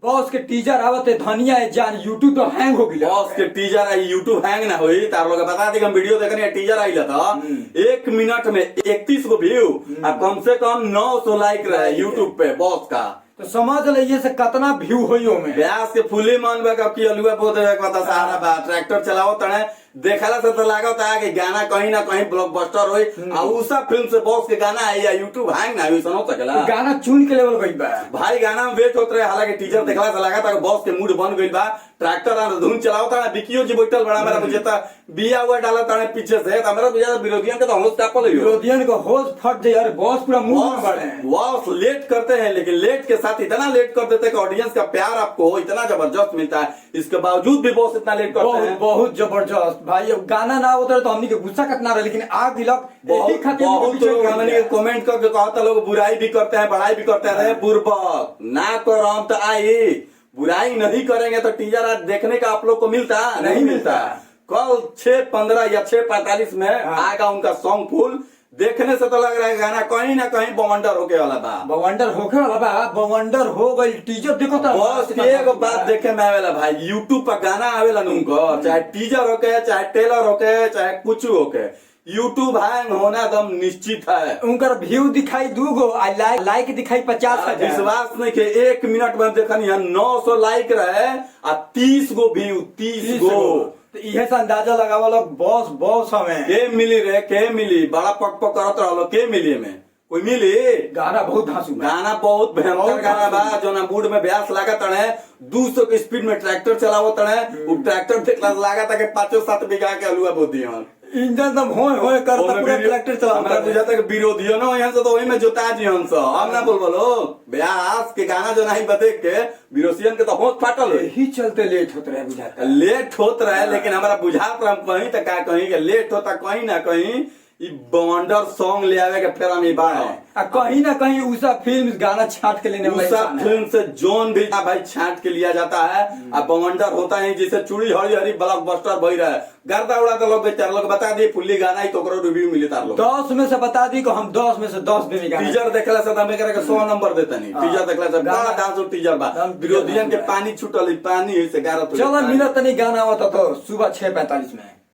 Boss के teaser आवत है धनिया है जान यूट्यूब तो हैंग हो गया। बॉस के टीजर आई यूट्यूब हैंग ना हुई तार लोग बता दी हम वीडियो देखने टीजर आई था 1 मिनट में 31 को व्यू और कम से कम 900 लाइक रहे यूट्यूब पे बॉस का। तो समझ लीजिए से कितना व्यू होइयो में ब्यास के फुली मन बा कि अलुआ बोते बता सारा बा ट्रैक्टर चलाओ तने देखला से तो लागत है कि गाना कहीं ना कहीं ब्लॉकबस्टर होई आ उसा फिल्म से बॉस के गाना आई या यूट्यूब हैंग ना हुई सुनो सकेला। तो गाना चुन के लेवल गई बा भाई गाना में वेट होत रहे हालांकि टीजर देखला से लगा था कि बॉस के मूड बन गई बा। ट्रैक्टर आ धुन चलाओ था बिकियो जी बैठल बड़ा मेरा मुझे तो बिया हुआ डाला था पीछे से तो मेरा बुझा विरोधियन के तो होश टापल है विरोधियन को होश फट जाए यार बॉस पूरा मुंह में बढ़े। बॉस लेट करते हैं लेकिन लेट के साथ इतना लेट कर देते हैं कि ऑडियंस का प्यार आपको इतना जबरदस्त मिलता है। इसके बावजूद भी बॉस इतना लेट करते हैं बहुत जबरदस्त भाई। अब गाना ना होता तो हमनी के गुस्सा कितना रहे लेकिन आग दिलक यही खातिर बहुत लोग हमने कमेंट करके कहता लोग बुराई भी करते हैं बड़ाई भी करते हैं बुर्बक ना करो हम तो आई बुराई नहीं करेंगे तो टीजर आज देखने का आप लोग को मिलता नहीं मिलता। कल 6:15 या 6:45 में आएगा उनका सॉन्ग फुल देखने से तो लग रहा है गाना कहीं ना कहीं बवंडर होके वाला बा। बवंडर होके वाला बा बवंडर हो गई टीजर देखो तो बस एक बात देखे में आवेला भाई यूट्यूब पर गाना आवेला उनको चाहे टीजर होके चाहे ट्रेलर होके चाहे कुछ होके यूट्यूब हैंग होना एकदम निश्चित है। उनका व्यू दिखाई 2 गो लाइक दिखाई 50,000। विश्वास नहीं के 1 मिनट में देखनी 900 लाइक रहे और 30 गो व्यू 30 गो। तो इहे से अंदाजा लगावा लोग बॉस हमें के मिली रे के मिली बड़ा पक पक करत रहो के मिली में कोई मिली। गाना बहुत धांसू गाना बहुत भयंकर गाना बा जो ना मूड में ब्यास लागत है 200 की स्पीड में ट्रैक्टर चलावत है वो ट्रैक्टर देखला लागत है कि 5-7 बीघा के अलुआ बोती हन इंजन तो होए करता पूरा ट्रैक्टर चला हमरा बुझाता है विरोधियो न यहां से तो वही में जोता जी हंस हम ना बोल बोलो ब्यास के गाना जो नहीं बते के विरोधियन के तो होश फाटल है यही चलते लेट होत रहे बुझाता लेट होत रहे लेकिन हमारा बुझात हम कहीं तक का कहीं के लेट होता कहीं ना कहीं ई बवंडर सॉन्ग ले आवे के फेरा में बाढ़ है कहीं ना कहीं उषा फिल्म गाना छाट के लेने उषा फिल्म से जोन भी भाई छाट के लिया जाता है अब बवंडर होता है जिसे चूड़ी हरी हरी ब्लॉकबस्टर बही रहा है गर्दा उड़ा तो लोग बेचारे लोग बता दिए फुल्ली गाना ही तो रिव्यू मिले तार लोग 10 में से बता दी को हम 10 में से 10 भी निकाल टीजर देखला से हमें करे 100 नंबर देता नहीं टीजर देखला से बड़ा डांस टीजर बा विरोधियन के पानी छूटल पानी से 11 चलो मिलत नहीं गाना होता तो सुबह 6:45 में।